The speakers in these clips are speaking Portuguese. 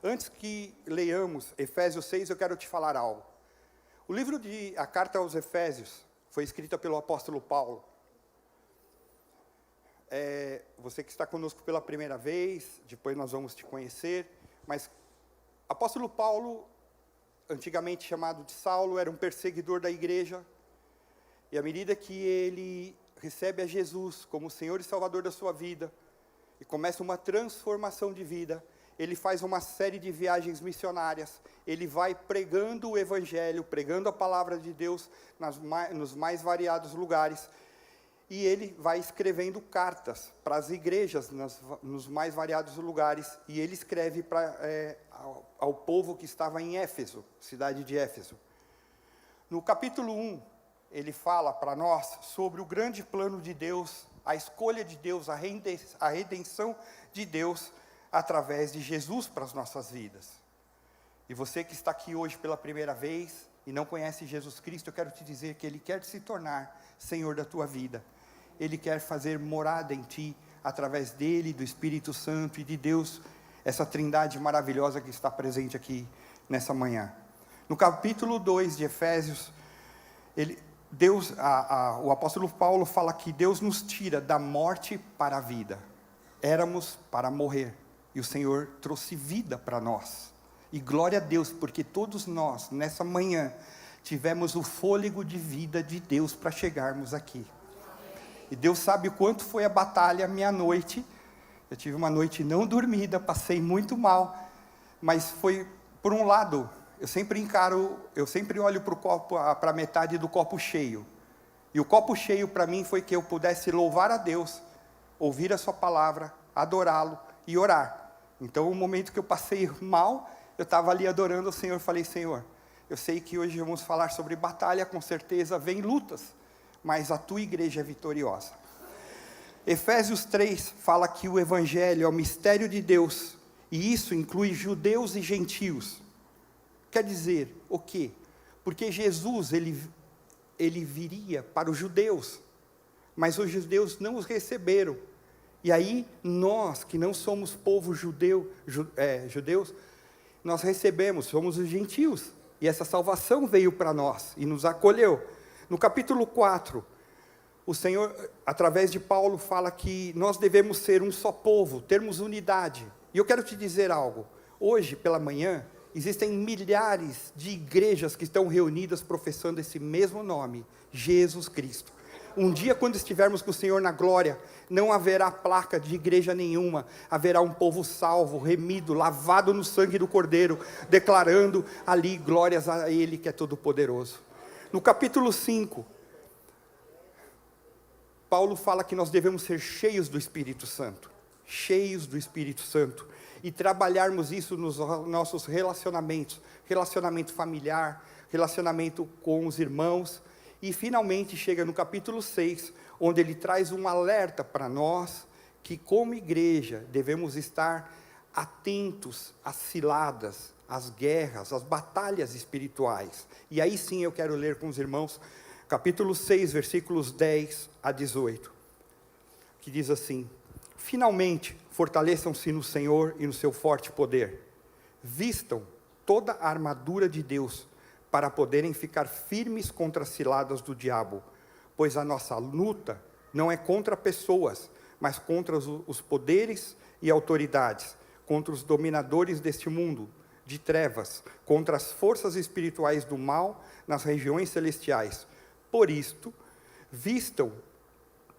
Antes que leiamos Efésios 6, eu quero te falar algo. A carta aos Efésios foi escrita pelo apóstolo Paulo. Você que está conosco pela primeira vez, depois nós vamos te conhecer, mas apóstolo Paulo, antigamente chamado de Saulo, era um perseguidor da igreja, e à medida que ele recebe a Jesus como Senhor e Salvador da sua vida, e começa uma transformação de vida, ele faz uma série de viagens missionárias, ele vai pregando o Evangelho, pregando a palavra de Deus nos mais variados lugares, e ele vai escrevendo cartas para as igrejas nos mais variados lugares, e ele escreve ao povo que estava em Éfeso, cidade de Éfeso. No capítulo 1, ele fala para nós sobre o grande plano de Deus, a escolha de Deus, a redenção de Deus, através de Jesus para as nossas vidas. E você que está aqui hoje pela primeira vez, e não conhece Jesus Cristo, eu quero te dizer que Ele quer se tornar Senhor da tua vida. Ele quer fazer morada em ti, através dEle, do Espírito Santo e de Deus, essa trindade maravilhosa que está presente aqui nessa manhã. No capítulo 2 de Efésios, o apóstolo Paulo fala que Deus nos tira da morte para a vida. Éramos para morrer, e o Senhor trouxe vida para nós. E glória a Deus, porque todos nós, nessa manhã, tivemos o fôlego de vida de Deus para chegarmos aqui. E Deus sabe o quanto foi a batalha meia-noite. Eu tive uma noite não dormida, passei muito mal, mas foi, por um lado, eu sempre olho para a metade do copo cheio. E o copo cheio para mim foi que eu pudesse louvar a Deus, ouvir a sua palavra, adorá-lo e orar. Então, o momento que eu passei mal, eu estava ali adorando o Senhor, falei: Senhor, eu sei que hoje vamos falar sobre batalha, com certeza vem lutas, mas a tua igreja é vitoriosa. Efésios 3 fala que o Evangelho é o mistério de Deus, e isso inclui judeus e gentios. Quer dizer, o quê? Porque Jesus, ele viria para os judeus, mas os judeus não os receberam. E aí, nós, que não somos povo judeus, nós recebemos, somos os gentios, e essa salvação veio para nós, e nos acolheu. No capítulo 4, o Senhor, através de Paulo, fala que nós devemos ser um só povo, termos unidade. E eu quero te dizer algo, hoje, pela manhã, existem milhares de igrejas que estão reunidas professando esse mesmo nome, Jesus Cristo. Um dia, quando estivermos com o Senhor na glória, não haverá placa de igreja nenhuma, haverá um povo salvo, remido, lavado no sangue do Cordeiro, declarando ali glórias a Ele que é todo-poderoso. No capítulo 5, Paulo fala que nós devemos ser cheios do Espírito Santo, e trabalharmos isso nos nossos relacionamentos, relacionamento familiar, relacionamento com os irmãos, e finalmente chega no capítulo 6, onde ele traz um alerta para nós, que como igreja devemos estar atentos às ciladas, às guerras, às batalhas espirituais. E aí sim eu quero ler com os irmãos, capítulo 6, versículos 10 a 18, que diz assim: finalmente, fortaleçam-se no Senhor e no seu forte poder, vistam toda a armadura de Deus, para poderem ficar firmes contra as ciladas do diabo, pois a nossa luta não é contra pessoas, mas contra os poderes e autoridades, contra os dominadores deste mundo de trevas, contra as forças espirituais do mal nas regiões celestiais. Por isto, vistam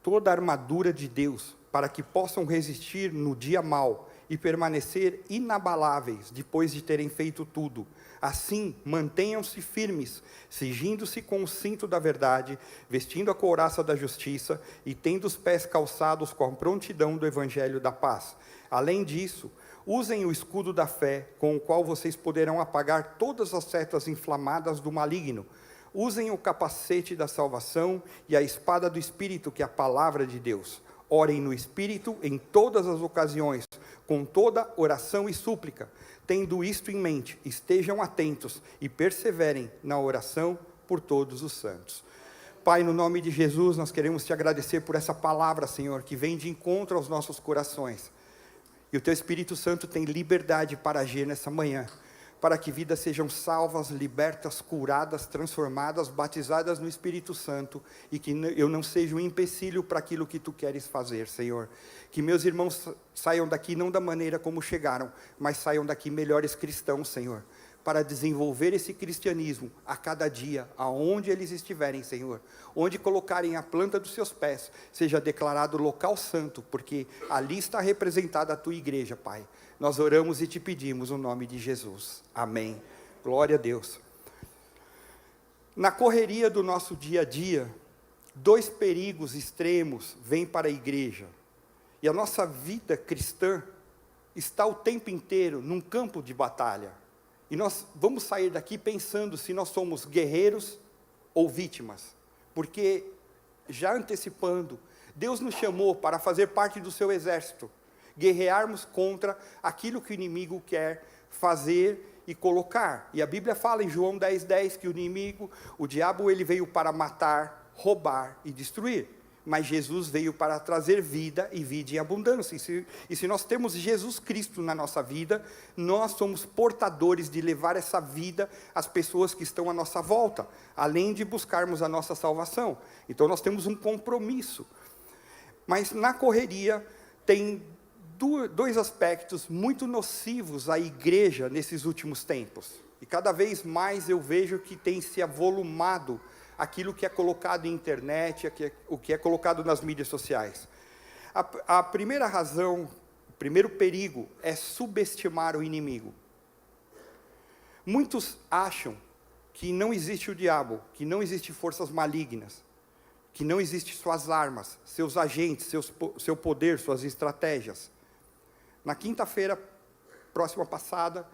toda a armadura de Deus, para que possam resistir no dia mau e permanecer inabaláveis depois de terem feito tudo. Assim, mantenham-se firmes, cingindo-se com o cinto da verdade, vestindo a couraça da justiça e tendo os pés calçados com a prontidão do evangelho da paz. Além disso, usem o escudo da fé, com o qual vocês poderão apagar todas as setas inflamadas do maligno. Usem o capacete da salvação e a espada do Espírito, que é a palavra de Deus. Orem no Espírito em todas as ocasiões, com toda oração e súplica. Tendo isto em mente, estejam atentos e perseverem na oração por todos os santos. Pai, no nome de Jesus, nós queremos te agradecer por essa palavra, Senhor, que vem de encontro aos nossos corações. E o Teu Espírito Santo tem liberdade para agir nessa manhã, para que vidas sejam salvas, libertas, curadas, transformadas, batizadas no Espírito Santo, e que eu não seja um empecilho para aquilo que Tu queres fazer, Senhor. Que meus irmãos saiam daqui não da maneira como chegaram, mas saiam daqui melhores cristãos, Senhor, para desenvolver esse cristianismo a cada dia, aonde eles estiverem, Senhor. Onde colocarem a planta dos seus pés, seja declarado local santo, porque ali está representada a Tua igreja, Pai. Nós oramos e Te pedimos no nome de Jesus. Amém. Glória a Deus. Na correria do nosso dia a dia, 2 perigos extremos vêm para a igreja. E a nossa vida cristã está o tempo inteiro num campo de batalha. E nós vamos sair daqui pensando se nós somos guerreiros ou vítimas. Porque, já antecipando, Deus nos chamou para fazer parte do seu exército. Guerrearmos contra aquilo que o inimigo quer fazer e colocar. E a Bíblia fala em João 10:10 que o inimigo, o diabo, ele veio para matar, roubar e destruir. Mas Jesus veio para trazer vida e vida em abundância. E se nós temos Jesus Cristo na nossa vida, nós somos portadores de levar essa vida às pessoas que estão à nossa volta, além de buscarmos a nossa salvação. Então nós temos um compromisso. Mas na correria tem 2 aspectos muito nocivos à igreja nesses últimos tempos. E cada vez mais eu vejo que tem se avolumado aquilo que é colocado em internet, o que é colocado nas mídias sociais. A primeira razão, o primeiro perigo é subestimar o inimigo. Muitos acham que não existe o diabo, que não existe forças malignas, que não existe suas armas, seus agentes, seu poder, suas estratégias. Na quinta-feira próxima passada,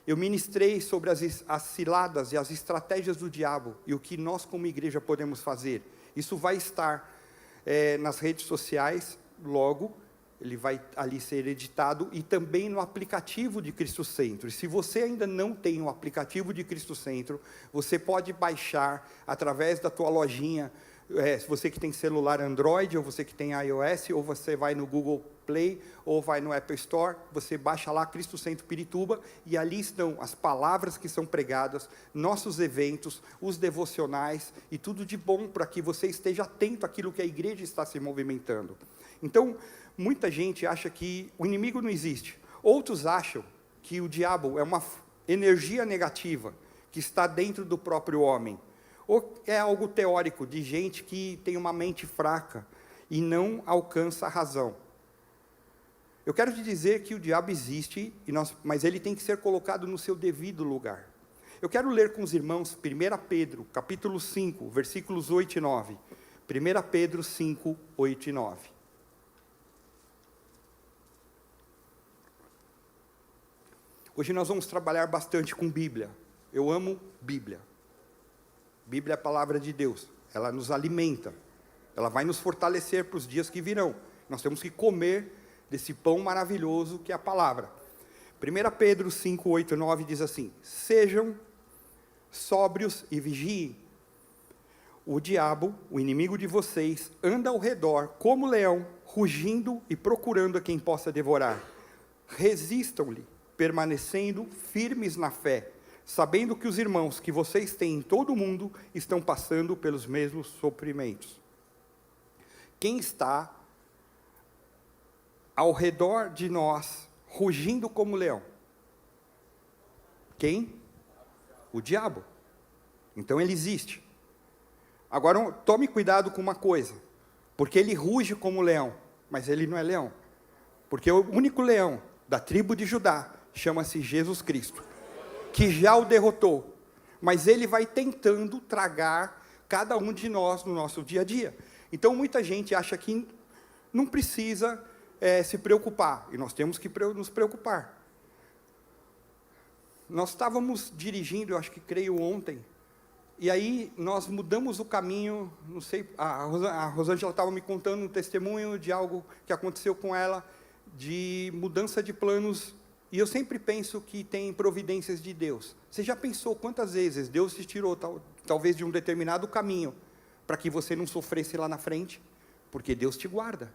eu ministrei sobre as ciladas e as estratégias do diabo e o que nós como igreja podemos fazer. Isso vai estar nas redes sociais, logo, ele vai ali ser editado, e também no aplicativo de Cristo Centro. E se você ainda não tem o aplicativo de Cristo Centro, você pode baixar através da tua lojinha, se você que tem celular Android, ou você que tem iOS, ou você vai no Google Play, ou vai no Apple Store, você baixa lá Cristo Centro Pirituba, e ali estão as palavras que são pregadas, nossos eventos, os devocionais, e tudo de bom para que você esteja atento àquilo que a igreja está se movimentando. Então, muita gente acha que o inimigo não existe. Outros acham que o diabo é uma energia negativa, que está dentro do próprio homem. Ou é algo teórico, de gente que tem uma mente fraca e não alcança a razão. Eu quero te dizer que o diabo existe, mas ele tem que ser colocado no seu devido lugar. Eu quero ler com os irmãos 1 Pedro, capítulo 5, versículos 8 e 9. 1 Pedro 5, 8 e 9. Hoje nós vamos trabalhar bastante com Bíblia. Eu amo Bíblia. Bíblia é a palavra de Deus, ela nos alimenta, ela vai nos fortalecer para os dias que virão. Nós temos que comer desse pão maravilhoso que é a palavra. 1 Pedro 5, 8 e 9 diz assim: sejam sóbrios e vigiem. O diabo, o inimigo de vocês, anda ao redor como leão, rugindo e procurando a quem possa devorar. Resistam-lhe, permanecendo firmes na fé, sabendo que os irmãos que vocês têm em todo o mundo estão passando pelos mesmos sofrimentos. Quem está ao redor de nós, rugindo como leão? Quem? O diabo. Então ele existe. Agora, tome cuidado com uma coisa, porque ele ruge como leão, mas ele não é leão. Porque o único leão da tribo de Judá chama-se Jesus Cristo, que já o derrotou, mas ele vai tentando tragar cada um de nós no nosso dia a dia. Então muita gente acha que não precisa se preocupar, e nós temos que nos preocupar. Nós estávamos dirigindo, eu acho que creio ontem, e aí nós mudamos o caminho, não sei, a Rosângela estava me contando um testemunho de algo que aconteceu com ela, de mudança de planos. E eu sempre penso que tem providências de Deus. Você já pensou quantas vezes Deus te tirou, talvez, de um determinado caminho, para que você não sofresse lá na frente? Porque Deus te guarda.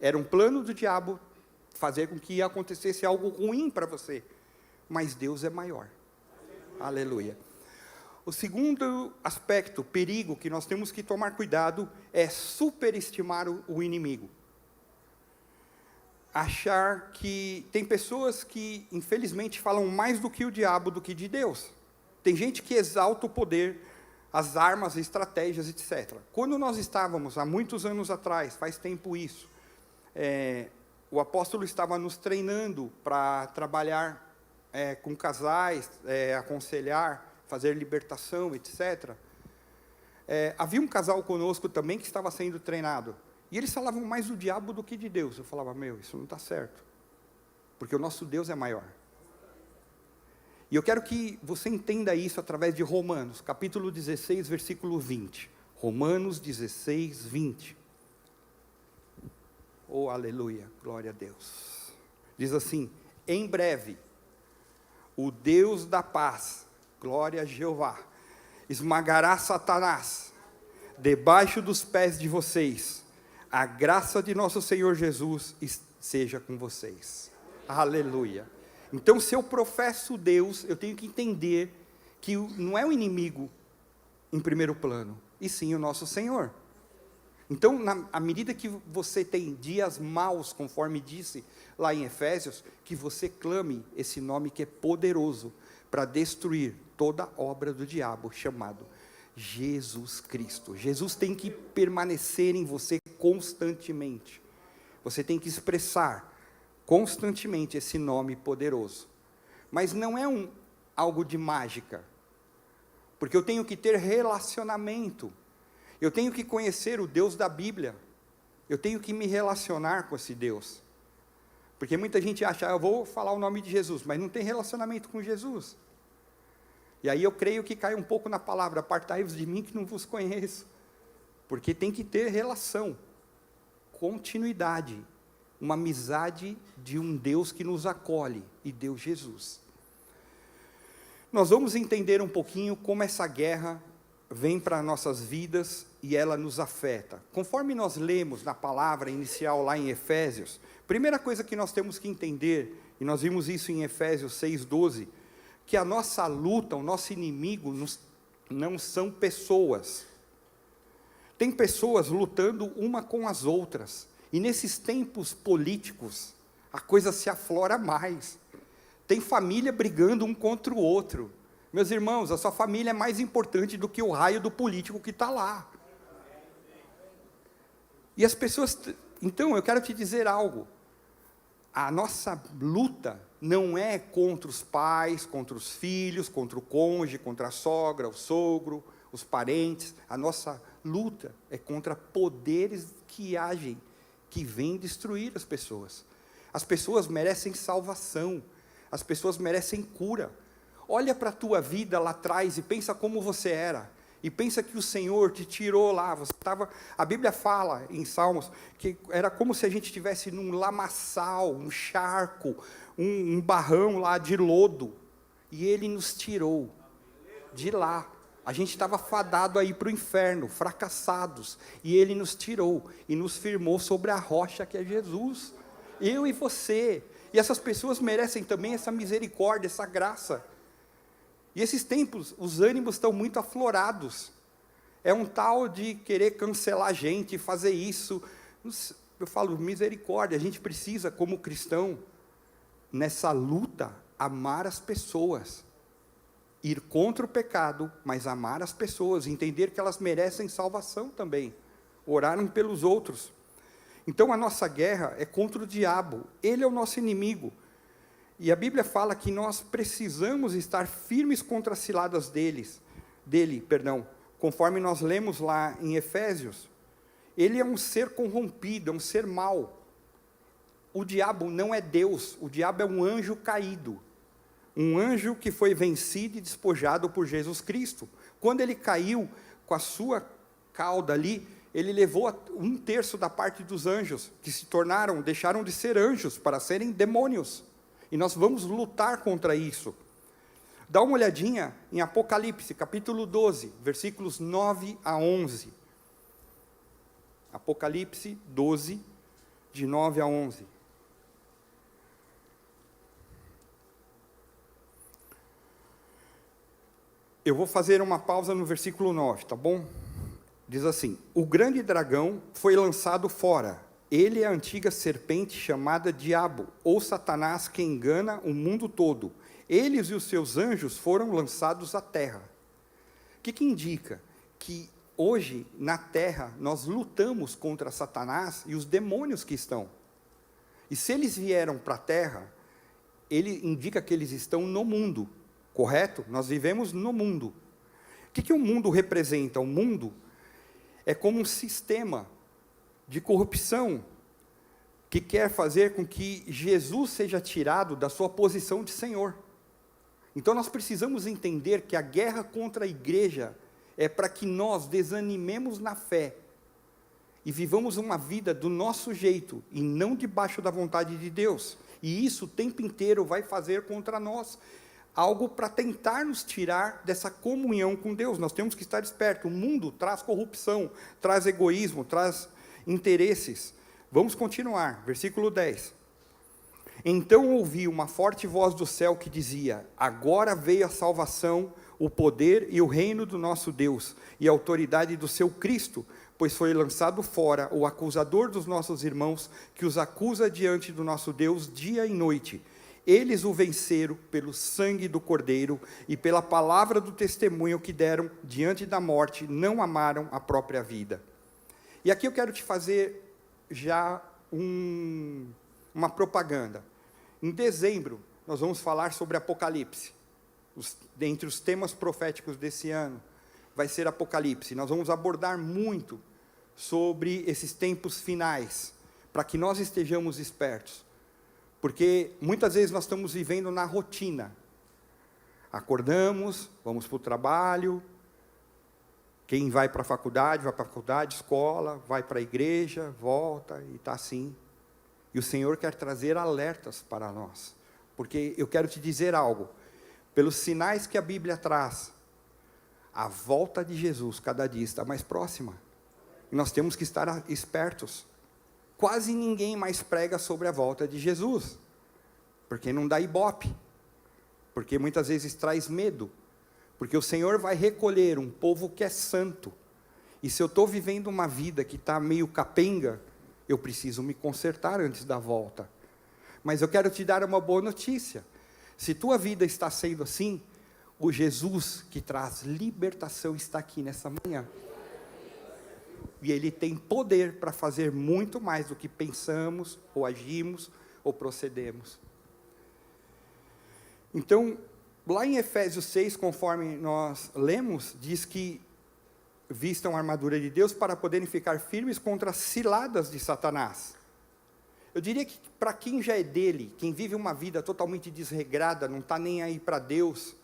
Era um plano do diabo fazer com que acontecesse algo ruim para você. Mas Deus é maior. Aleluia. O segundo aspecto, perigo, que nós temos que tomar cuidado, é superestimar o inimigo. Achar que... Tem pessoas que, infelizmente, falam mais do que o diabo, do que de Deus. Tem gente que exalta o poder, as armas, estratégias, etc. Quando nós estávamos, há muitos anos atrás, faz tempo isso, o apóstolo estava nos treinando para trabalhar com casais, aconselhar, fazer libertação, etc. Havia um casal conosco também que estava sendo treinado. E eles falavam mais do diabo do que de Deus. Eu falava, isso não está certo. Porque o nosso Deus é maior. E eu quero que você entenda isso através de Romanos, capítulo 16, versículo 20. Romanos 16, 20. Oh, aleluia, glória a Deus. Diz assim, em breve, o Deus da paz, glória a Jeová, esmagará Satanás debaixo dos pés de vocês. A graça de nosso Senhor Jesus seja com vocês. Aleluia. Então, se eu professo Deus, eu tenho que entender que não é o inimigo em primeiro plano, e sim o nosso Senhor. Então, à medida que você tem dias maus, conforme disse lá em Efésios, que você clame esse nome que é poderoso para destruir toda obra do diabo, chamado Jesus Cristo. Jesus tem que permanecer em você constantemente. Você tem que expressar constantemente esse nome poderoso. Mas não é algo de mágica, porque eu tenho que ter relacionamento. Eu tenho que conhecer o Deus da Bíblia. Eu tenho que me relacionar com esse Deus. Porque muita gente acha, eu vou falar o nome de Jesus, mas não tem relacionamento com Jesus. E aí eu creio que cai um pouco na palavra, apartai-vos de mim que não vos conheço. Porque tem que ter relação, continuidade, uma amizade de um Deus que nos acolhe, e Deus Jesus. Nós vamos entender um pouquinho como essa guerra vem para nossas vidas e ela nos afeta. Conforme nós lemos na palavra inicial lá em Efésios, primeira coisa que nós temos que entender, e nós vimos isso em Efésios 6:12, que a nossa luta, o nosso inimigo não são pessoas. Tem pessoas lutando uma com as outras, e nesses tempos políticos, a coisa se aflora mais. Tem família brigando um contra o outro. Meus irmãos, a sua família é mais importante do que o raio do político que está lá. E as pessoas... Então, eu quero te dizer algo. A nossa luta não é contra os pais, contra os filhos, contra o cônjuge, contra a sogra, o sogro, os parentes. A nossa luta é contra poderes que agem, que vêm destruir as pessoas. As pessoas merecem salvação. As pessoas merecem cura. Olha para a tua vida lá atrás e pensa como você era. E pensa que o Senhor te tirou lá. Você estava... A Bíblia fala em Salmos que era como se a gente estivesse num lamaçal, um charco, um barrão lá de lodo. E Ele nos tirou de lá. A gente estava fadado a ir para o inferno, fracassados. E Ele nos tirou e nos firmou sobre a rocha que é Jesus. Eu e você. E essas pessoas merecem também essa misericórdia, essa graça. E esses tempos, os ânimos estão muito aflorados. É um tal de querer cancelar a gente, fazer isso. Eu falo, misericórdia, a gente precisa, como cristão, nessa luta, amar as pessoas. Ir contra o pecado, mas amar as pessoas, entender que elas merecem salvação também. Orar uns pelos outros. Então a nossa guerra é contra o diabo, ele é o nosso inimigo. E a Bíblia fala que nós precisamos estar firmes contra as ciladas dele, conforme nós lemos lá em Efésios. Ele é um ser corrompido, é um ser mau. O diabo não é Deus, o diabo é um anjo caído. Um anjo que foi vencido e despojado por Jesus Cristo. Quando ele caiu com a sua cauda ali, ele levou 1/3 da parte dos anjos, que deixaram de ser anjos para serem demônios. E nós vamos lutar contra isso. Dá uma olhadinha em Apocalipse, capítulo 12, versículos 9 a 11. Apocalipse 12, de 9 a 11. Eu vou fazer uma pausa no versículo 9, tá bom? Diz assim: o grande dragão foi lançado fora. Ele é a antiga serpente chamada Diabo, ou Satanás, que engana o mundo todo. Eles e os seus anjos foram lançados à terra. O que indica? Que hoje, na terra, nós lutamos contra Satanás e os demônios que estão. E se eles vieram para a terra, ele indica que eles estão no mundo, correto? Nós vivemos no mundo. O que o mundo representa? O mundo é como um sistema de corrupção que quer fazer com que Jesus seja tirado da sua posição de Senhor. Então nós precisamos entender que a guerra contra a igreja é para que nós desanimemos na fé e vivamos uma vida do nosso jeito e não debaixo da vontade de Deus. E isso o tempo inteiro vai fazer contra nós algo para tentar nos tirar dessa comunhão com Deus. Nós temos que estar espertos. O mundo traz corrupção, traz egoísmo, traz interesses. Vamos continuar, versículo 10. Então ouvi uma forte voz do céu que dizia: agora veio a salvação, o poder e o reino do nosso Deus, e a autoridade do seu Cristo, pois foi lançado fora o acusador dos nossos irmãos, que os acusa diante do nosso Deus dia e noite. Eles o venceram pelo sangue do Cordeiro e pela palavra do testemunho que deram diante da morte, não amaram a própria vida. E aqui eu quero te fazer já uma propaganda. Em dezembro, nós vamos falar sobre Apocalipse. Dentre os temas proféticos desse ano, vai ser Apocalipse. Nós vamos abordar muito sobre esses tempos finais, para que nós estejamos espertos. Porque muitas vezes nós estamos vivendo na rotina. Acordamos, vamos para o trabalho, quem vai para a faculdade, escola, vai para a igreja, volta e está assim. E o Senhor quer trazer alertas para nós. Porque eu quero te dizer algo. Pelos sinais que a Bíblia traz, a volta de Jesus cada dia está mais próxima. E nós temos que estar espertos. Quase ninguém mais prega sobre a volta de Jesus. Porque não dá ibope. Porque muitas vezes traz medo. Porque o Senhor vai recolher um povo que é santo. E se eu estou vivendo uma vida que está meio capenga, eu preciso me consertar antes da volta. Mas eu quero te dar uma boa notícia. Se tua vida está sendo assim, o Jesus que traz libertação está aqui nessa manhã. E Ele tem poder para fazer muito mais do que pensamos, ou agimos, ou procedemos. Então, lá em Efésios 6, conforme nós lemos, diz que vistam a armadura de Deus para poderem ficar firmes contra as ciladas de Satanás. Eu diria que para quem já é dele, quem vive uma vida totalmente desregrada, não está nem aí para Deus,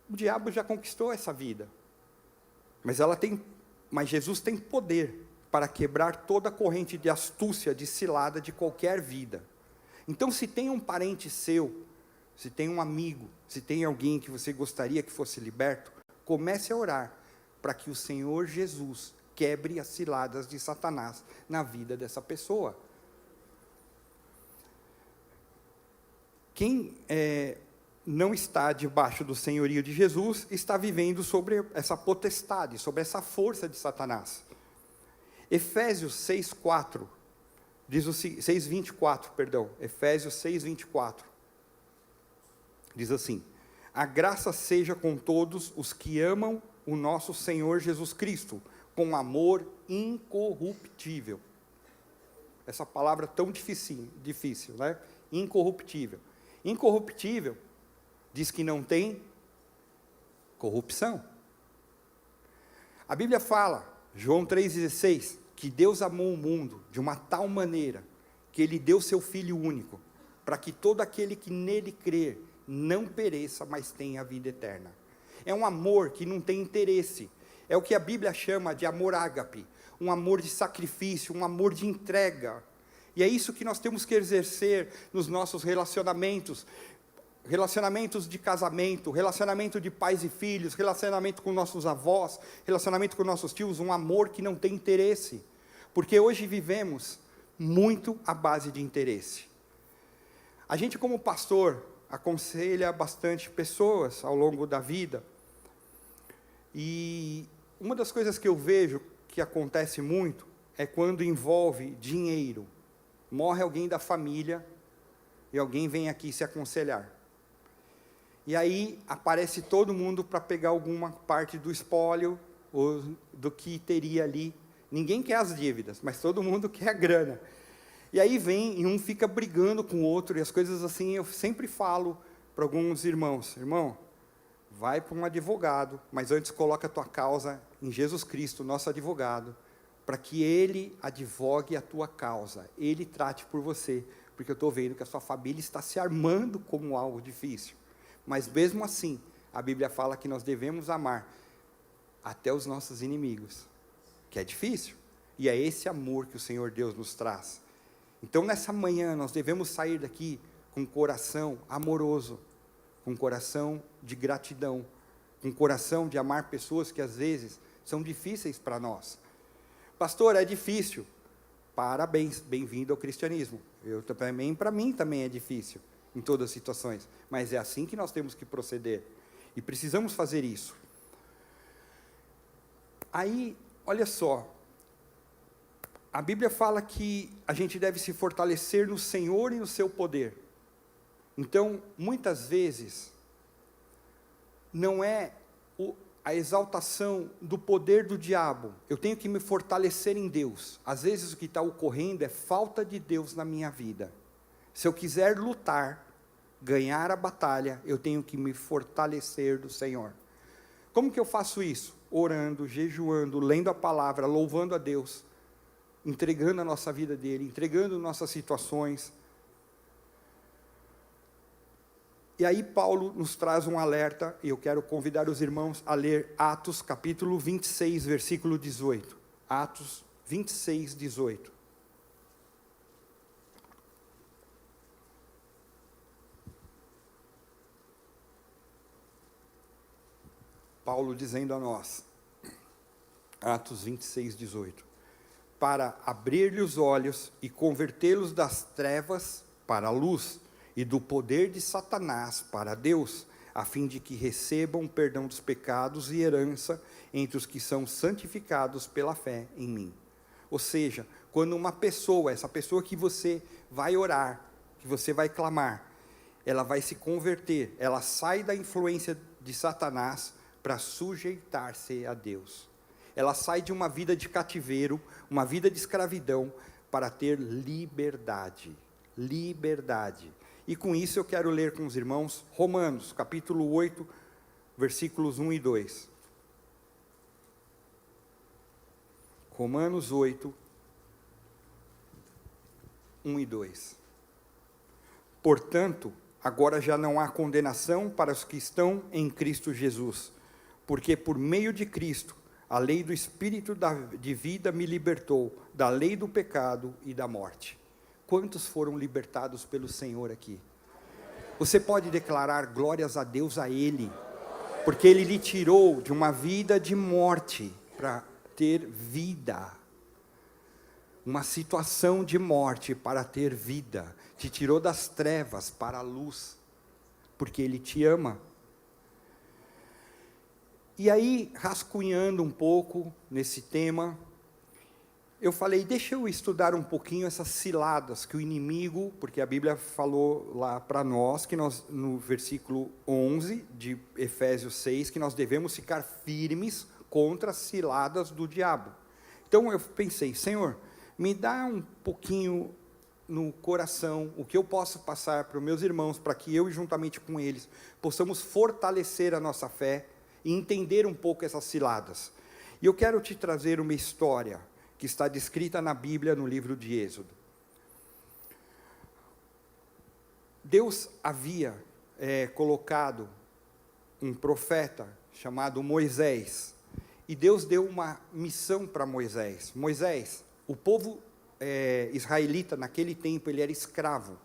o diabo já conquistou essa vida. Mas Jesus tem poder para quebrar toda a corrente de astúcia, de cilada de qualquer vida. Então, se tem um parente seu, se tem um amigo, se tem alguém que você gostaria que fosse liberto, comece a orar para que o Senhor Jesus quebre as ciladas de Satanás na vida dessa pessoa. Quem não está debaixo do senhorio de Jesus, está vivendo sobre essa potestade, sobre essa força de Satanás. Efésios 6:4, diz o 6:24, perdão, Efésios 6:24, diz assim: a graça seja com todos os que amam o nosso Senhor Jesus Cristo, com amor incorruptível. Essa palavra tão difícil, né? Incorruptível. Incorruptível diz que não tem corrupção. A Bíblia fala, João 3,16, que Deus amou o mundo de uma tal maneira, que Ele deu seu Filho único, para que todo aquele que nele crer, não pereça, mas tenha a vida eterna. É um amor que não tem interesse, é o que a Bíblia chama de amor ágape, um amor de sacrifício, um amor de entrega, e é isso que nós temos que exercer nos nossos relacionamentos de casamento, relacionamento de pais e filhos, relacionamento com nossos avós, relacionamento com nossos tios, um amor que não tem interesse, porque hoje vivemos muito à base de interesse. A gente como pastor, aconselha bastante pessoas ao longo da vida. E uma das coisas que eu vejo que acontece muito é quando envolve dinheiro. Morre alguém da família e alguém vem aqui se aconselhar. E aí aparece todo mundo para pegar alguma parte do espólio ou do que teria ali. Ninguém quer as dívidas, mas todo mundo quer a grana. E aí vem e um fica brigando com o outro, e as coisas assim, eu sempre falo para alguns irmãos: irmão, vai para um advogado, mas antes coloca a tua causa em Jesus Cristo, nosso advogado, para que Ele advogue a tua causa, Ele trate por você, porque eu estou vendo que a sua família está se armando como algo difícil. Mas mesmo assim, a Bíblia fala que nós devemos amar até os nossos inimigos, que é difícil, e é esse amor que o Senhor Deus nos traz. Então, nessa manhã, nós devemos sair daqui com um coração amoroso, com um coração de gratidão, com um coração de amar pessoas que às vezes são difíceis para nós. Pastor, é difícil. Parabéns, bem-vindo ao cristianismo. Para mim também é difícil, em todas as situações, mas é assim que nós temos que proceder, e precisamos fazer isso. Aí, olha só, a Bíblia fala que a gente deve se fortalecer no Senhor e no seu poder. Então, muitas vezes, não é a exaltação do poder do diabo, eu tenho que me fortalecer em Deus. Às vezes o que está ocorrendo é falta de Deus na minha vida. Se eu quiser lutar, ganhar a batalha, eu tenho que me fortalecer do Senhor. Como que eu faço isso? Orando, jejuando, lendo a palavra, louvando a Deus, entregando a nossa vida dele, entregando nossas situações. E aí Paulo nos traz um alerta, e eu quero convidar os irmãos a ler Atos capítulo 26, versículo 18. Atos 26, 18. Paulo dizendo a nós, Atos 26, 18, para abrir-lhe os olhos e convertê-los das trevas para a luz, e do poder de Satanás para Deus, a fim de que recebam perdão dos pecados e herança entre os que são santificados pela fé em mim. Ou seja, quando uma pessoa, essa pessoa que você vai orar, que você vai clamar, ela vai se converter, ela sai da influência de Satanás para sujeitar-se a Deus. Ela sai de uma vida de cativeiro, uma vida de escravidão, para ter liberdade. Liberdade. E com isso eu quero ler com os irmãos Romanos, capítulo 8, versículos 1 e 2. Romanos 8, 1 e 2. Portanto, agora já não há condenação para os que estão em Cristo Jesus, porque por meio de Cristo, a lei do Espírito de vida me libertou da lei do pecado e da morte. Quantos foram libertados pelo Senhor aqui? Você pode declarar glórias a Deus a Ele, porque Ele lhe tirou de uma vida de morte para ter vida. Uma situação de morte para ter vida. Te tirou das trevas para a luz, porque Ele te ama. E aí, rascunhando um pouco nesse tema, eu falei, deixa eu estudar um pouquinho essas ciladas que o inimigo, porque a Bíblia falou lá para nós, que nós, no versículo 11 de Efésios 6, que nós devemos ficar firmes contra as ciladas do diabo. Então eu pensei, Senhor, me dá um pouquinho no coração, o que eu posso passar para os meus irmãos, para que eu, juntamente com eles, possamos fortalecer a nossa fé e entender um pouco essas ciladas. E eu quero te trazer uma história que está descrita na Bíblia, no livro de Êxodo. Deus havia colocado um profeta chamado Moisés, e Deus deu uma missão para Moisés. Moisés, o povo israelita naquele tempo, ele era escravo,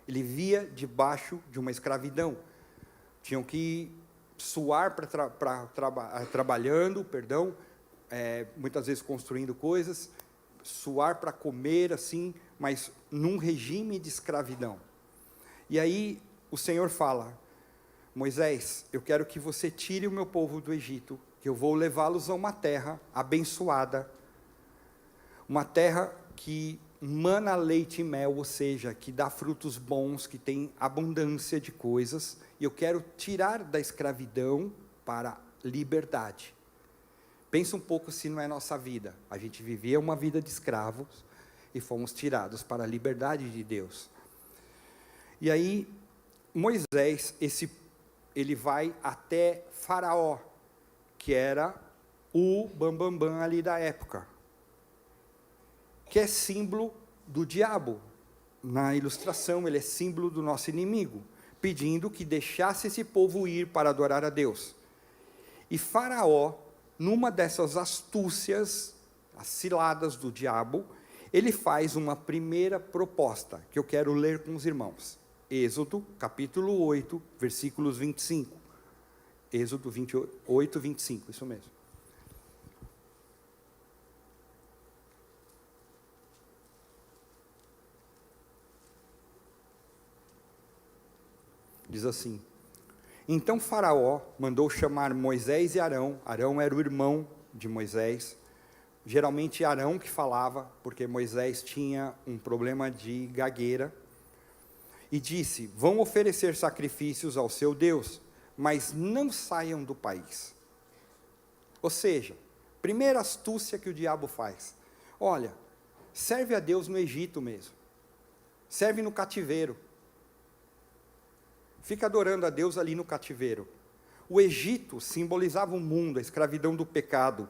ele vivia debaixo de uma escravidão, tinham que suar trabalhando, muitas vezes construindo coisas, suar para comer assim, mas num regime de escravidão. E aí o Senhor fala: Moisés, eu quero que você tire o meu povo do Egito, que eu vou levá-los a uma terra abençoada, uma terra que mana leite e mel, ou seja, que dá frutos bons, que tem abundância de coisas, e eu quero tirar da escravidão para a liberdade. Pensa um pouco se não é nossa vida. A gente vivia uma vida de escravos e fomos tirados para a liberdade de Deus. E aí, Moisés, ele vai até Faraó, que era o bambambam ali da época, que é símbolo do diabo. Na ilustração, ele é símbolo do nosso inimigo, pedindo que deixasse esse povo ir para adorar a Deus. E Faraó, numa dessas astúcias, as ciladas do diabo, ele faz uma primeira proposta, que eu quero ler com os irmãos. Êxodo, capítulo 8, versículos 25. Êxodo 28, 25, isso mesmo. Diz assim: então Faraó mandou chamar Moisés e Arão. Arão era o irmão de Moisés. Geralmente Arão que falava, porque Moisés tinha um problema de gagueira. E disse: vão oferecer sacrifícios ao seu Deus, mas não saiam do país. Ou seja, primeira astúcia que o diabo faz: olha, serve a Deus no Egito mesmo, serve no cativeiro, fica adorando a Deus ali no cativeiro. O Egito simbolizava o mundo, a escravidão do pecado.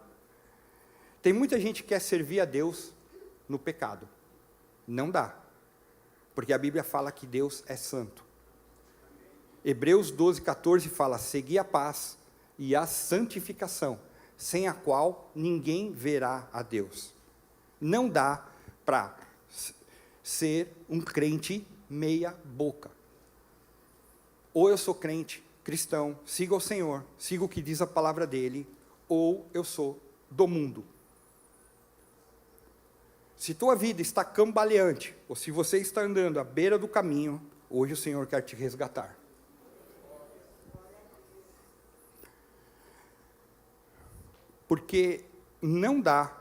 Tem muita gente que quer servir a Deus no pecado. Não dá, porque a Bíblia fala que Deus é santo. Hebreus 12, 14 fala: segui a paz e a santificação, sem a qual ninguém verá a Deus. Não dá para ser um crente meia boca. Ou eu sou crente, cristão, sigo ao Senhor, sigo o que diz a palavra dele, ou eu sou do mundo. Se tua vida está cambaleante, ou se você está andando à beira do caminho, hoje o Senhor quer te resgatar. Porque não dá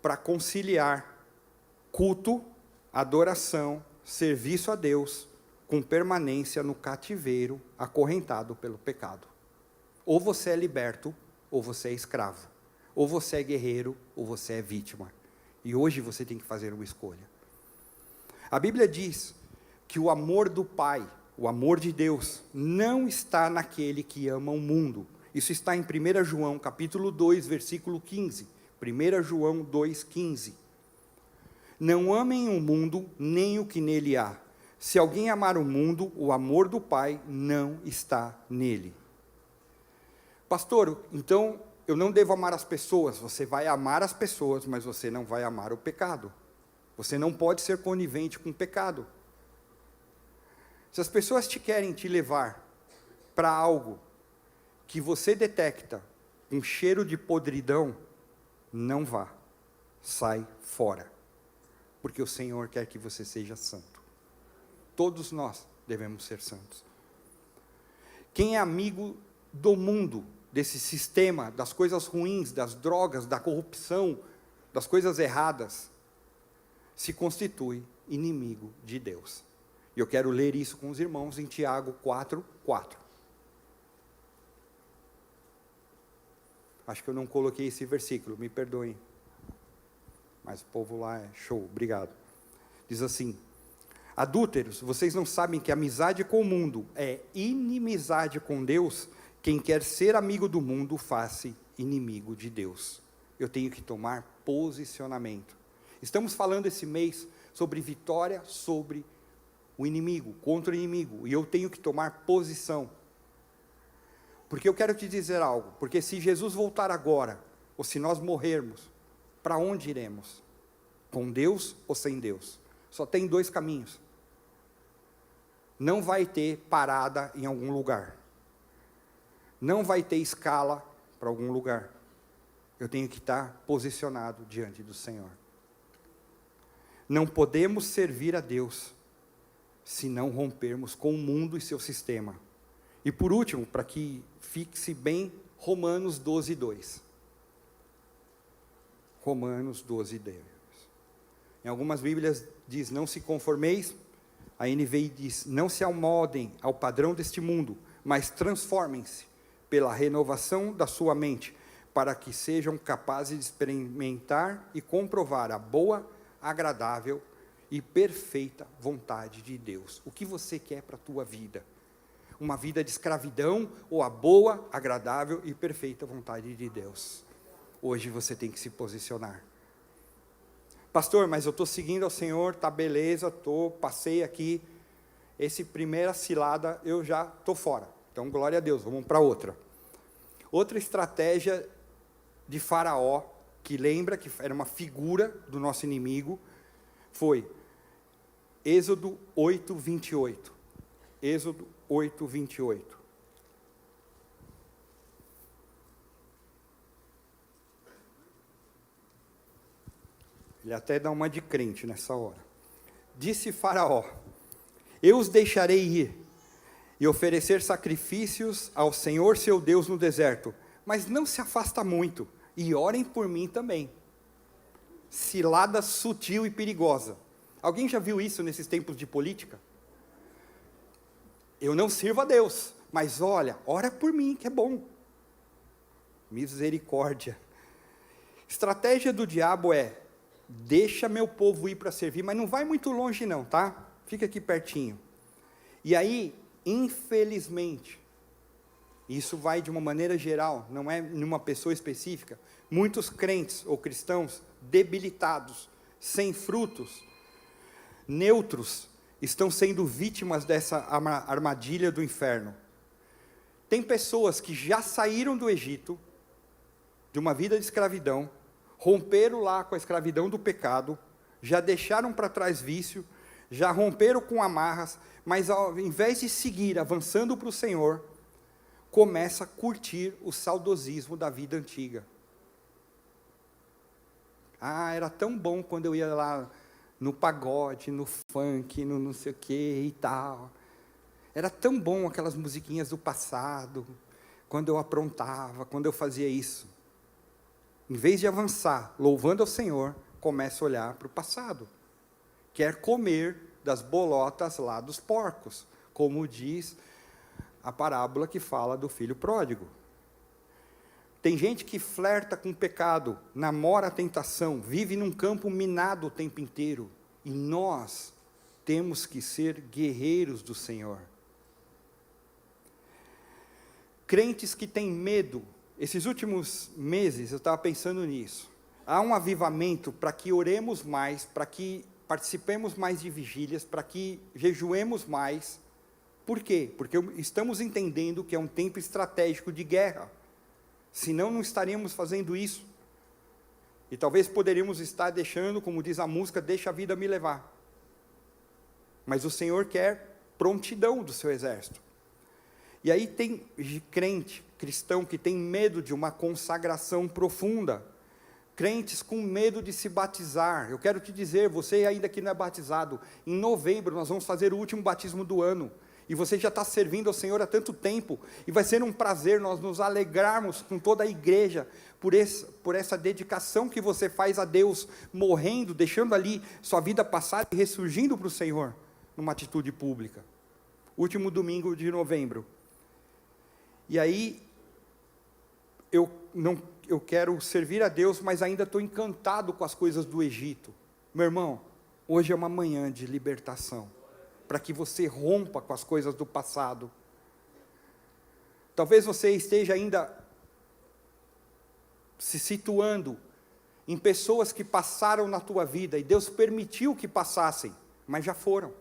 para conciliar culto, adoração, serviço a Deus, com permanência no cativeiro, acorrentado pelo pecado. Ou você é liberto, ou você é escravo. Ou você é guerreiro, ou você é vítima. E hoje você tem que fazer uma escolha. A Bíblia diz que o amor do Pai, o amor de Deus, não está naquele que ama o mundo. Isso está em 1 João, capítulo 2, versículo 15. 1 João 2, 15. Não amem o mundo, nem o que nele há. Se alguém amar o mundo, o amor do Pai não está nele. Pastor, então eu não devo amar as pessoas. Você vai amar as pessoas, mas você não vai amar o pecado. Você não pode ser conivente com o pecado. Se as pessoas querem te levar para algo que você detecta um cheiro de podridão, não vá. Sai fora. Porque o Senhor quer que você seja santo. Todos nós devemos ser santos. Quem é amigo do mundo, desse sistema, das coisas ruins, das drogas, da corrupção, das coisas erradas, se constitui inimigo de Deus. E eu quero ler isso com os irmãos em Tiago 4, 4. Acho que eu não coloquei esse versículo, me perdoem. Mas o povo lá é show, obrigado. Diz assim: adúlteros, vocês não sabem que amizade com o mundo é inimizade com Deus? Quem quer ser amigo do mundo, faz-se inimigo de Deus. Eu tenho que tomar posicionamento. Estamos falando esse mês sobre vitória sobre o inimigo, contra o inimigo. E eu tenho que tomar posição. Porque eu quero te dizer algo. Porque se Jesus voltar agora, ou se nós morrermos, para onde iremos? Com Deus ou sem Deus? Só tem dois caminhos. Não vai ter parada em algum lugar. Não vai ter escala para algum lugar. Eu tenho que estar posicionado diante do Senhor. Não podemos servir a Deus se não rompermos com o mundo e seu sistema. E por último, para que fixe bem, Romanos 12, 2. Romanos 12, 2. Em algumas Bíblias diz, não se conformeis, a NVI diz, não se amoldem ao padrão deste mundo, mas transformem-se pela renovação da sua mente, para que sejam capazes de experimentar e comprovar a boa, agradável e perfeita vontade de Deus. O que você quer para a tua vida? Uma vida de escravidão ou a boa, agradável e perfeita vontade de Deus? Hoje você tem que se posicionar. Pastor, mas eu estou seguindo ao Senhor, tá beleza, passei aqui, esse primeira cilada eu já estou fora. Então, glória a Deus, vamos para outra. Outra estratégia de Faraó, que lembra que era uma figura do nosso inimigo, foi Êxodo 8, 28. Êxodo 8, 28. Ele até dá uma de crente nessa hora. Disse Faraó, eu os deixarei ir e oferecer sacrifícios ao Senhor seu Deus no deserto, mas não se afasta muito, e orem por mim também. Cilada sutil e perigosa. Alguém já viu isso nesses tempos de política? Eu não sirvo a Deus, mas olha, ora por mim, que é bom. Misericórdia. Estratégia do diabo é, deixa meu povo ir para servir, mas não vai muito longe não, tá? Fica aqui pertinho. E aí, infelizmente, isso vai de uma maneira geral, não é numa pessoa específica, muitos crentes ou cristãos debilitados, sem frutos, neutros, estão sendo vítimas dessa armadilha do inferno. Tem pessoas que já saíram do Egito, de uma vida de escravidão, romperam lá com a escravidão do pecado, já deixaram para trás vício, já romperam com amarras, mas ao invés de seguir avançando para o Senhor, começa a curtir o saudosismo da vida antiga. Ah, era tão bom quando eu ia lá no pagode, no funk, no não sei o que e tal. Era tão bom aquelas musiquinhas do passado, quando eu aprontava, quando eu fazia isso. Em vez de avançar, louvando ao Senhor, começa a olhar para o passado. Quer comer das bolotas lá dos porcos, como diz a parábola que fala do filho pródigo. Tem gente que flerta com o pecado, namora a tentação, vive num campo minado o tempo inteiro. E nós temos que ser guerreiros do Senhor. Crentes que têm medo. Esses últimos meses eu estava pensando nisso. Há um avivamento para que oremos mais, para que participemos mais de vigílias, para que jejuemos mais. Por quê? Porque estamos entendendo que é um tempo estratégico de guerra. Senão não estaríamos fazendo isso. E talvez poderíamos estar deixando, como diz a música, deixa a vida me levar. Mas o Senhor quer prontidão do seu exército. E aí tem crente, cristão, que tem medo de uma consagração profunda. Crentes com medo de se batizar. Eu quero te dizer, você ainda que não é batizado, em novembro nós vamos fazer o último batismo do ano. E você já está servindo ao Senhor há tanto tempo, e vai ser um prazer nós nos alegrarmos com toda a igreja, por essa dedicação que você faz a Deus, morrendo, deixando ali sua vida passar e ressurgindo para o Senhor, numa atitude pública. Último domingo de novembro. E aí, eu quero servir a Deus, mas ainda estou encantado com as coisas do Egito. Meu irmão, hoje é uma manhã de libertação, para que você rompa com as coisas do passado. Talvez você esteja ainda se situando em pessoas que passaram na tua vida, e Deus permitiu que passassem, mas já foram.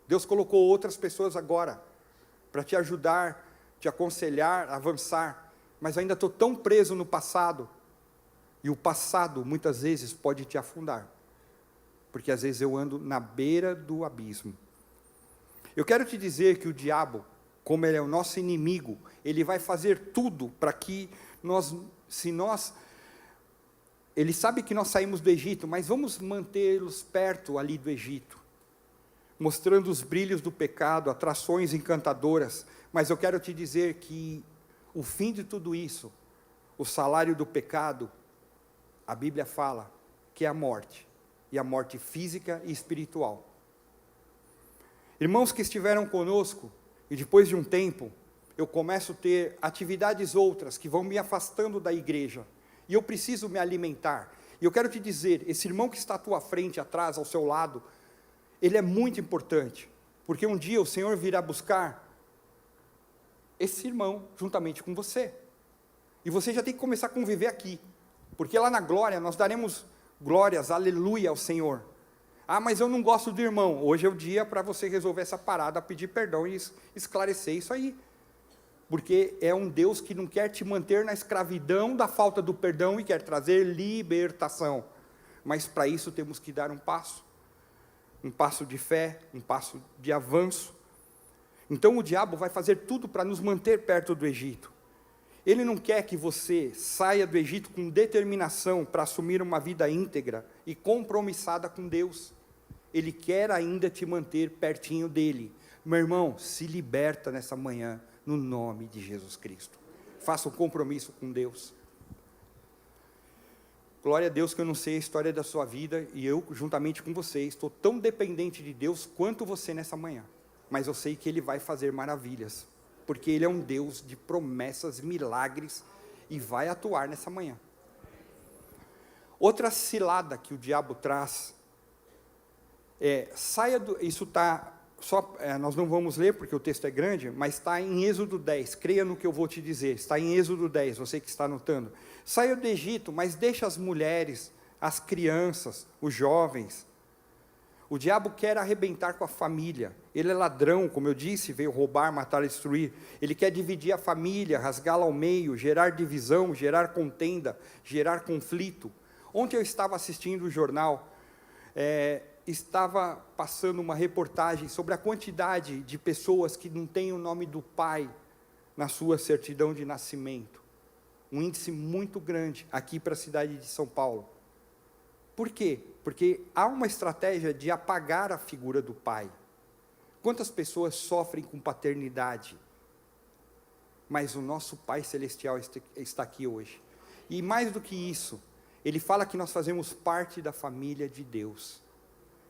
Deus colocou outras pessoas agora, para te ajudar, te aconselhar, avançar, mas eu ainda estou tão preso no passado, e o passado muitas vezes pode te afundar, porque às vezes eu ando na beira do abismo. Eu quero te dizer que o diabo, como ele é o nosso inimigo, ele vai fazer tudo para que ele sabe que nós saímos do Egito, mas vamos mantê-los perto ali do Egito. mostrando os brilhos do pecado, atrações encantadoras, mas eu quero te dizer que o fim de tudo isso, o salário do pecado, a Bíblia fala que é a morte, e a morte física e espiritual. Irmãos que estiveram conosco, e depois de um tempo, eu começo a ter atividades outras que vão me afastando da igreja, e eu preciso me alimentar. E eu quero te dizer, esse irmão que está à tua frente, atrás, ao seu lado, ele é muito importante, porque um dia o Senhor virá buscar esse irmão juntamente com você, e você já tem que começar a conviver aqui, porque lá na glória nós daremos glórias, aleluia ao Senhor. Ah, mas eu não gosto do irmão. Hoje é o dia para você resolver essa parada, pedir perdão e esclarecer isso aí, porque é um Deus que não quer te manter na escravidão da falta do perdão e quer trazer libertação, mas para isso temos que dar um passo de fé, um passo de avanço. Então o diabo vai fazer tudo para nos manter perto do Egito. Ele não quer que você saia do Egito com determinação para assumir uma vida íntegra e compromissada com Deus. Ele quer ainda te manter pertinho dele. Meu irmão, se liberta nessa manhã, no nome de Jesus Cristo. Faça um compromisso com Deus. Glória a Deus que eu não sei a história da sua vida, e eu, juntamente com você, estou tão dependente de Deus quanto você nessa manhã. Mas eu sei que Ele vai fazer maravilhas, porque Ele é um Deus de promessas, milagres, e vai atuar nessa manhã. Outra cilada que o diabo traz, isso está, nós não vamos ler porque o texto é grande, mas está em Êxodo 10, creia no que eu vou te dizer, está em Êxodo 10, você que está anotando. Saia do Egito, mas deixa as mulheres, as crianças, os jovens. O diabo quer arrebentar com a família, ele é ladrão, como eu disse, veio roubar, matar e destruir. Ele quer dividir a família, rasgá-la ao meio, gerar divisão, gerar contenda, gerar conflito. Ontem eu estava assistindo o jornal, estava passando uma reportagem sobre a quantidade de pessoas que não têm o nome do pai na sua certidão de nascimento. Um índice muito grande aqui para a cidade de São Paulo. Por quê? Porque há uma estratégia de apagar a figura do pai. Quantas pessoas sofrem com paternidade? Mas o nosso Pai Celestial está aqui hoje. E mais do que isso, Ele fala que nós fazemos parte da família de Deus.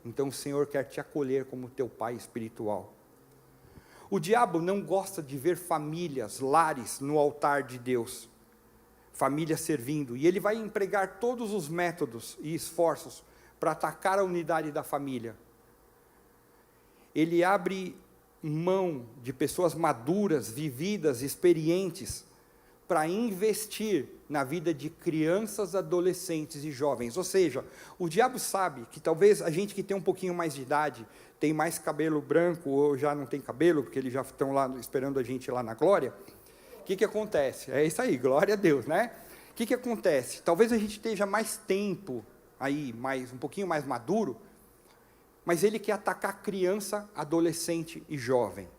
Então o Senhor quer te acolher como teu pai espiritual. O diabo não gosta de ver famílias, lares no altar de Deus. Família servindo. E ele vai empregar todos os métodos e esforços para atacar a unidade da família. Ele abre mão de pessoas maduras, vividas, experientes, para investir na vida de crianças, adolescentes e jovens. Ou seja, o diabo sabe que talvez a gente que tem um pouquinho mais de idade, tem mais cabelo branco, ou já não tem cabelo, porque eles já estão lá esperando a gente lá na glória. O que acontece? É isso aí, glória a Deus, né? O que acontece? Talvez a gente esteja mais tempo aí, um pouquinho mais maduro, mas ele quer atacar criança, adolescente e jovem.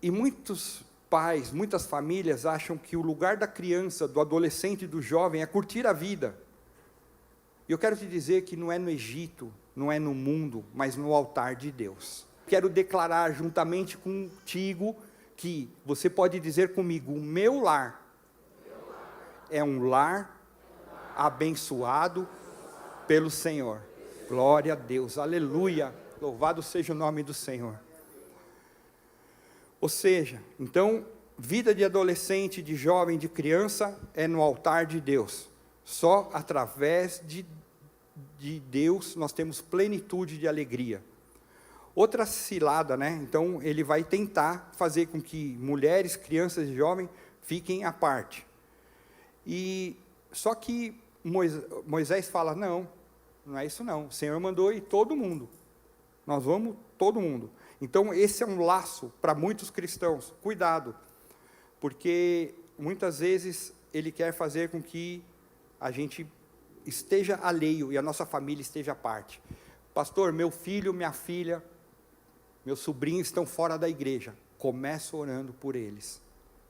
E muitos pais, muitas famílias acham que o lugar da criança, do adolescente e do jovem é curtir a vida. E eu quero te dizer que não é no Egito, não é no mundo, mas no altar de Deus. Quero declarar juntamente contigo que você pode dizer comigo: o meu lar é um lar abençoado pelo Senhor. Glória a Deus, aleluia, louvado seja o nome do Senhor. Ou seja, então, vida de adolescente, de jovem, de criança, é no altar de Deus. Só através de Deus nós temos plenitude de alegria. Outra cilada, né? Então, ele vai tentar fazer com que mulheres, crianças e jovens fiquem à parte. E só que Moisés fala: não é isso não. O Senhor mandou ir todo mundo. Nós vamos todo mundo. Então, esse é um laço para muitos cristãos. Cuidado, porque muitas vezes ele quer fazer com que a gente esteja alheio e a nossa família esteja à parte. Pastor, meu filho, minha filha, meus sobrinhos estão fora da igreja. Começa orando por eles,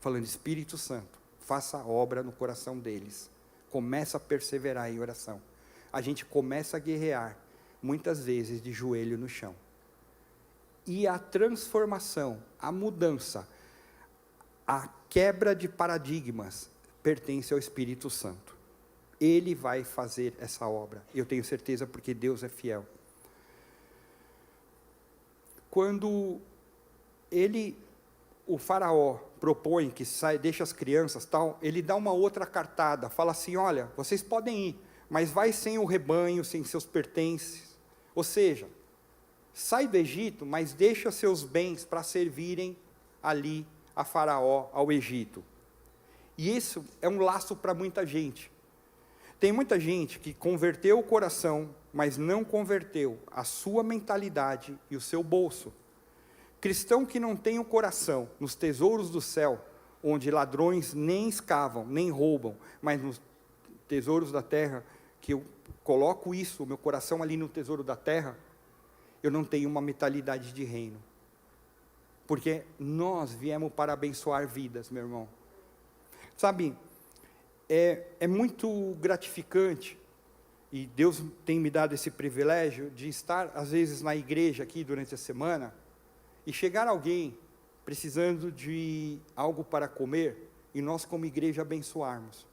falando: Espírito Santo, faça a obra no coração deles. Começa a perseverar em oração. A gente começa a guerrear, muitas vezes de joelho no chão. E a transformação, a mudança, a quebra de paradigmas pertence ao Espírito Santo. Ele vai fazer essa obra, eu tenho certeza, porque Deus é fiel. Quando o faraó propõe que deixa as crianças, tal, ele dá uma outra cartada, fala assim, olha, vocês podem ir, mas vai sem o rebanho, sem seus pertences, ou seja, sai do Egito, mas deixa seus bens para servirem ali a faraó, ao Egito. E isso é um laço para muita gente. Tem muita gente que converteu o coração, mas não converteu a sua mentalidade e o seu bolso. Cristão que não tem o coração nos tesouros do céu, onde ladrões nem escavam, nem roubam, mas nos tesouros da terra, que eu coloco isso, o meu coração ali no tesouro da terra, eu não tenho uma mentalidade de reino. Porque nós viemos para abençoar vidas, meu irmão. Sabe, é muito gratificante, e Deus tem me dado esse privilégio de estar, às vezes, na igreja aqui durante a semana, e chegar alguém precisando de algo para comer, e nós como igreja abençoarmos.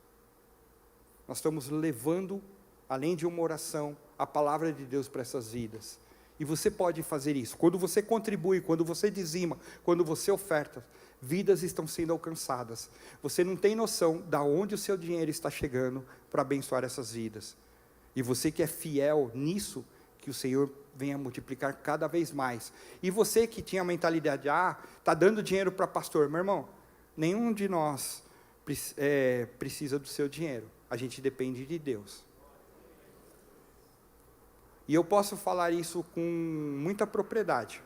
Nós estamos levando, além de uma oração, a palavra de Deus para essas vidas. E você pode fazer isso. Quando você contribui, quando você dizima, quando você oferta, vidas estão sendo alcançadas. Você não tem noção de onde o seu dinheiro está chegando para abençoar essas vidas. E você que é fiel nisso, que o Senhor venha multiplicar cada vez mais. E você que tinha a mentalidade, está dando dinheiro para pastor. Meu irmão, nenhum de nós precisa do seu dinheiro. A gente depende de Deus. E eu posso falar isso com muita propriedade,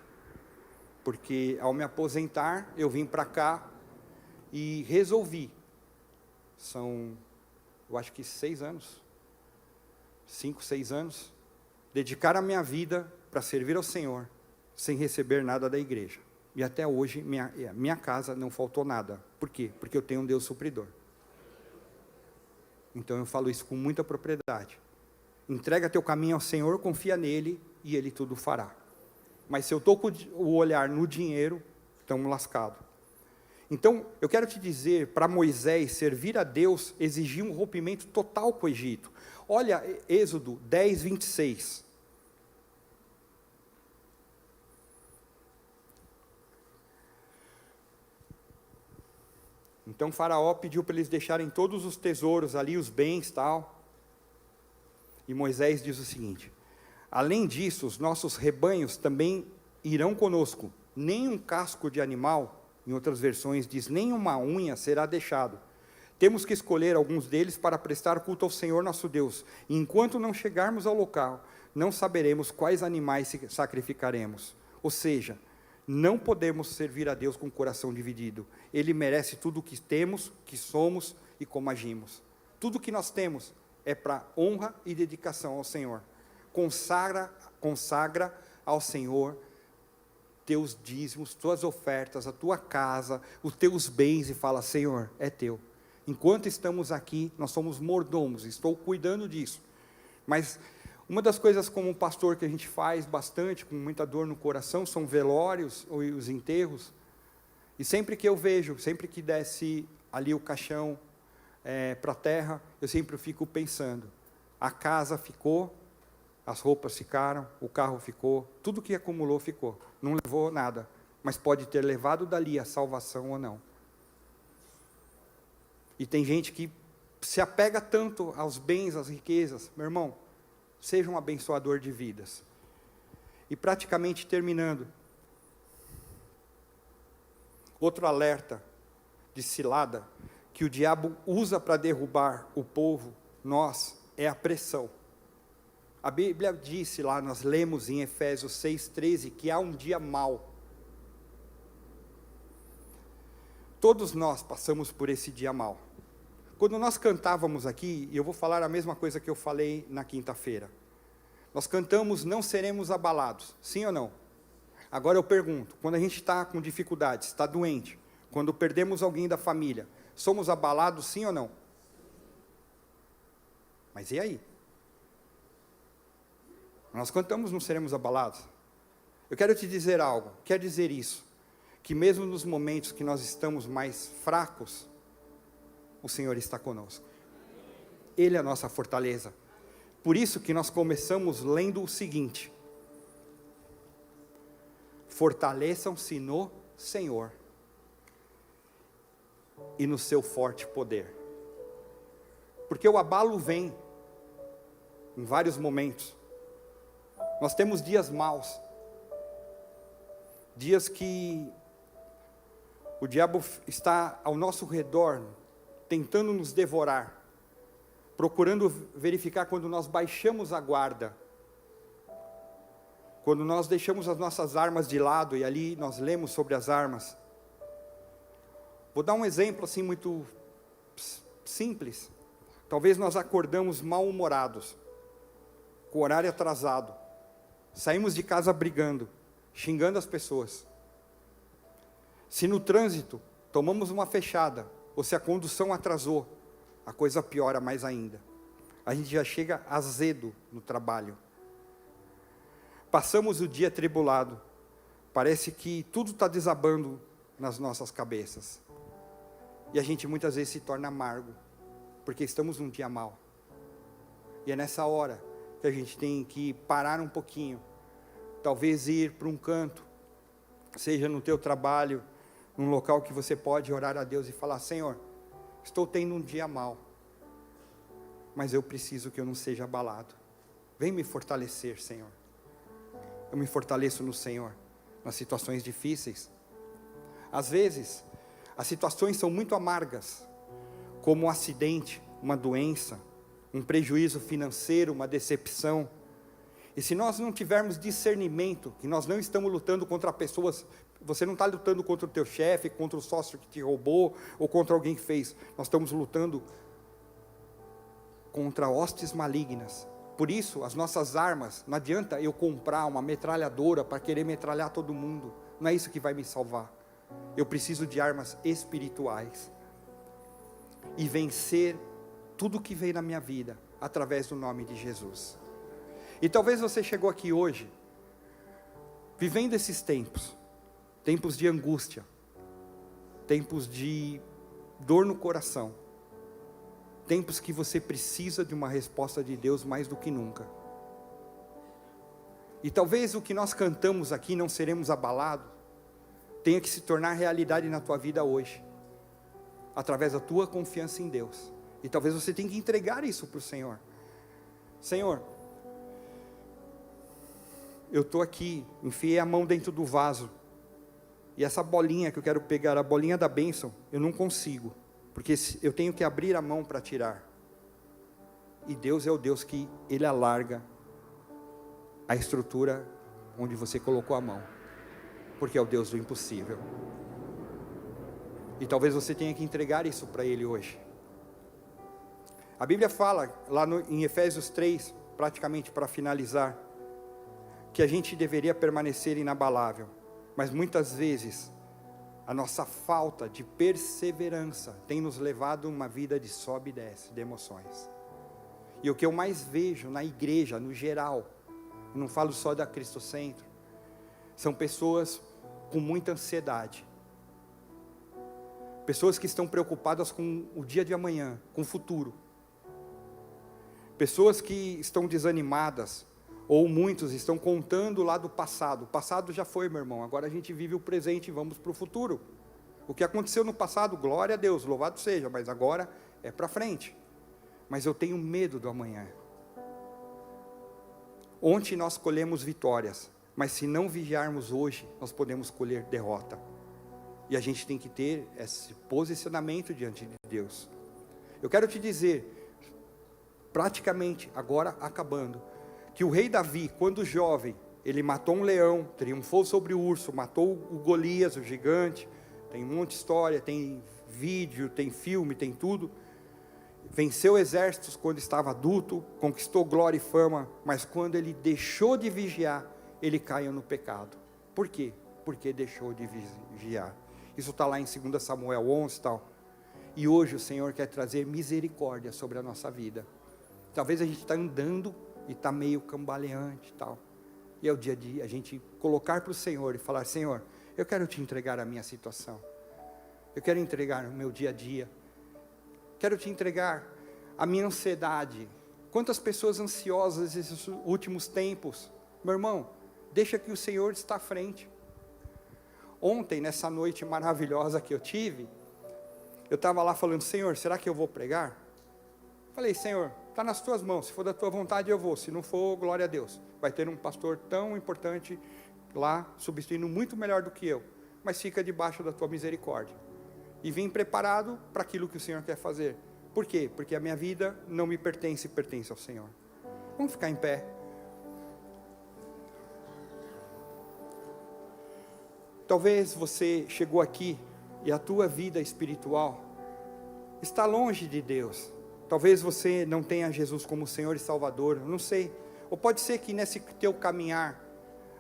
porque ao me aposentar, eu vim para cá e resolvi, eu acho que 6 anos, 5, 6 anos, dedicar a minha vida para servir ao Senhor, sem receber nada da igreja. E até hoje, minha casa não faltou nada. Por quê? Porque eu tenho um Deus supridor. Então eu falo isso com muita propriedade. Entrega teu caminho ao Senhor, confia nele, e Ele tudo fará. Mas se eu estou com o olhar no dinheiro, estamos lascados. Então, eu quero te dizer, para Moisés, servir a Deus exigia um rompimento total com o Egito. Olha, Êxodo 10, 26. Então, Faraó pediu para eles deixarem todos os tesouros ali, os bens, tal. E Moisés diz o seguinte: além disso, os nossos rebanhos também irão conosco. Nem um casco de animal, em outras versões diz, nem uma unha será deixado. Temos que escolher alguns deles para prestar culto ao Senhor nosso Deus. E enquanto não chegarmos ao local, não saberemos quais animais sacrificaremos. Ou seja, não podemos servir a Deus com o coração dividido. Ele merece tudo o que temos, que somos e como agimos. Tudo que nós temos é para honra e dedicação ao Senhor. Consagra ao Senhor teus dízimos, tuas ofertas, a tua casa, os teus bens, e fala: Senhor, é teu. Enquanto estamos aqui, nós somos mordomos, estou cuidando disso. Mas uma das coisas como pastor que a gente faz bastante, com muita dor no coração, são velórios ou os enterros. E sempre que eu vejo, sempre que desce ali o caixão para a terra, eu sempre fico pensando, a casa ficou, as roupas ficaram, o carro ficou, tudo que acumulou ficou, não levou nada, mas pode ter levado dali a salvação ou não. E tem gente que se apega tanto aos bens, às riquezas. Meu irmão, seja um abençoador de vidas. E praticamente terminando, outro alerta de cilada que o diabo usa para derrubar o povo, nós, é a pressão. A Bíblia disse lá, nós lemos em Efésios 6,13, que há um dia mau. Todos nós passamos por esse dia mau. Quando nós cantávamos aqui, e eu vou falar a mesma coisa que eu falei na quinta-feira, nós cantamos, não seremos abalados, sim ou não? Agora eu pergunto, quando a gente está com dificuldades, está doente, quando perdemos alguém da família, somos abalados, sim ou não? Mas e aí? Nós cantamos, não seremos abalados. Eu quero te dizer algo, quer dizer isso, que mesmo nos momentos que nós estamos mais fracos, o Senhor está conosco. Ele é a nossa fortaleza. Por isso que nós começamos lendo o seguinte: fortaleçam-se no Senhor e no seu forte poder. Porque o abalo vem em vários momentos. Nós temos dias maus, dias que o diabo está ao nosso redor, tentando nos devorar, procurando verificar quando nós baixamos a guarda, quando nós deixamos as nossas armas de lado, e ali nós lemos sobre as armas. Vou dar um exemplo assim muito simples. Talvez nós acordamos mal-humorados, com o horário atrasado, saímos de casa brigando, xingando as pessoas. Se no trânsito tomamos uma fechada, ou se a condução atrasou, a coisa piora mais ainda. A gente já chega azedo no trabalho. Passamos o dia atribulado, parece que tudo está desabando nas nossas cabeças. E a gente muitas vezes se torna amargo, porque estamos num dia mau. E é nessa hora que a gente tem que parar um pouquinho, talvez ir para um canto, seja no teu trabalho, num local que você pode orar a Deus e falar: Senhor, estou tendo um dia mau, mas eu preciso que eu não seja abalado. Vem me fortalecer, Senhor. Eu me fortaleço no Senhor, nas situações difíceis. Às vezes, as situações são muito amargas, como um acidente, uma doença, um prejuízo financeiro, uma decepção. E se nós não tivermos discernimento, que nós não estamos lutando contra pessoas, você não está lutando contra o teu chefe, contra o sócio que te roubou, ou contra alguém que fez, nós estamos lutando contra hostes malignas. Por isso, as nossas armas, não adianta eu comprar uma metralhadora para querer metralhar todo mundo, não é isso que vai me salvar. Eu preciso de armas espirituais, e vencer tudo que vem na minha vida, através do nome de Jesus. E talvez você chegou aqui hoje, vivendo esses tempos de angústia, tempos de dor no coração, tempos que você precisa de uma resposta de Deus mais do que nunca. E talvez o que nós cantamos aqui, não seremos abalados, tenha que se tornar realidade na tua vida hoje, através da tua confiança em Deus. E talvez você tenha que entregar isso para o Senhor. Senhor, eu estou aqui, enfiei a mão dentro do vaso, e essa bolinha que eu quero pegar, a bolinha da bênção, eu não consigo, porque eu tenho que abrir a mão para tirar. E Deus é o Deus que Ele alarga a estrutura onde você colocou a mão, porque é o Deus do impossível. E talvez você tenha que entregar isso para Ele hoje. A Bíblia fala, lá em Efésios 3, praticamente para finalizar, que a gente deveria permanecer inabalável, mas muitas vezes a nossa falta de perseverança tem nos levado a uma vida de sobe e desce, de emoções. E o que eu mais vejo na igreja, no geral, não falo só da Cristo Centro, são pessoas com muita ansiedade, pessoas que estão preocupadas com o dia de amanhã, com o futuro, pessoas que estão desanimadas, ou muitos estão contando lá do passado. O passado já foi, meu irmão, agora a gente vive o presente e vamos para o futuro. O que aconteceu no passado, glória a Deus, louvado seja, mas agora é para frente. Mas eu tenho medo do amanhã. Ontem nós colhemos vitórias, mas se não vigiarmos hoje, nós podemos colher derrota. E a gente tem que ter esse posicionamento diante de Deus. Eu quero te dizer, praticamente, agora acabando, que o rei Davi, quando jovem, ele matou um leão, triunfou sobre o urso, matou o Golias, o gigante, tem um monte de história, tem vídeo, tem filme, tem tudo, venceu exércitos quando estava adulto, conquistou glória e fama, mas quando ele deixou de vigiar, ele caiu no pecado. Por quê? Porque deixou de vigiar. Isso está lá em 2 Samuel 11 e tal, e hoje o Senhor quer trazer misericórdia sobre a nossa vida. Talvez a gente está andando e está meio cambaleante e tal. E é o dia a dia, a gente colocar para o Senhor e falar: Senhor, eu quero te entregar a minha situação. Eu quero entregar o meu dia a dia. Quero te entregar a minha ansiedade. Quantas pessoas ansiosas nesses últimos tempos. Meu irmão, deixa que o Senhor está à frente. Ontem, nessa noite maravilhosa que eu tive, eu estava lá falando: Senhor, será que eu vou pregar? Falei: Senhor, está nas tuas mãos, se for da tua vontade eu vou, se não for, glória a Deus. Vai ter um pastor tão importante lá, substituindo muito melhor do que eu, mas fica debaixo da tua misericórdia. E vim preparado para aquilo que o Senhor quer fazer. Por quê? Porque a minha vida não me pertence, pertence ao Senhor. Vamos ficar em pé. Talvez você chegou aqui e a tua vida espiritual está longe de Deus. Talvez você não tenha Jesus como Senhor e Salvador, eu não sei. Ou pode ser que nesse teu caminhar,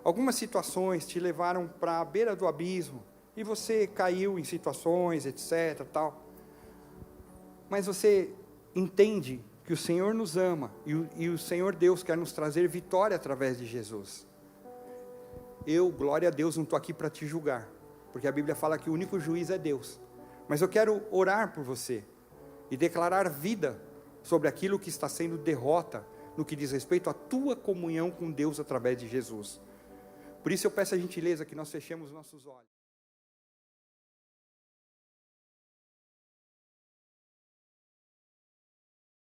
algumas situações te levaram para a beira do abismo, e você caiu em situações, etc, tal. Mas você entende que o Senhor nos ama, e o Senhor Deus quer nos trazer vitória através de Jesus. Eu, glória a Deus, não estou aqui para te julgar, porque a Bíblia fala que o único juiz é Deus. Mas eu quero orar por você, e declarar vida sobre aquilo que está sendo derrota, no que diz respeito à tua comunhão com Deus através de Jesus. Por isso eu peço a gentileza que nós fechemos nossos olhos.